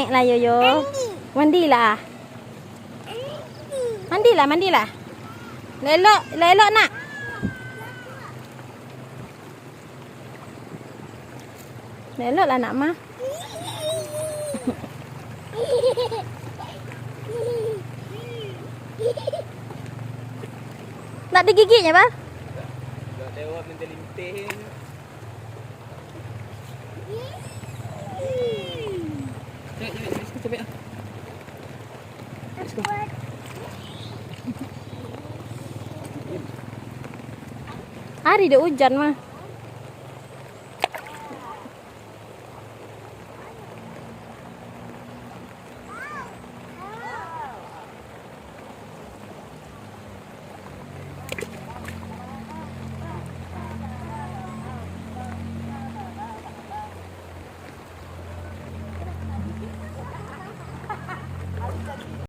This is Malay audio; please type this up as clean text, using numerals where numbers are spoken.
Lah Yoyo. Mandi lah. Mandi lah. Lelok nak. Lelok lah nak mah. Nak digigitnya, Bang? Dah lewat lintih-lintih. Cepet. Hari dia hujan mah.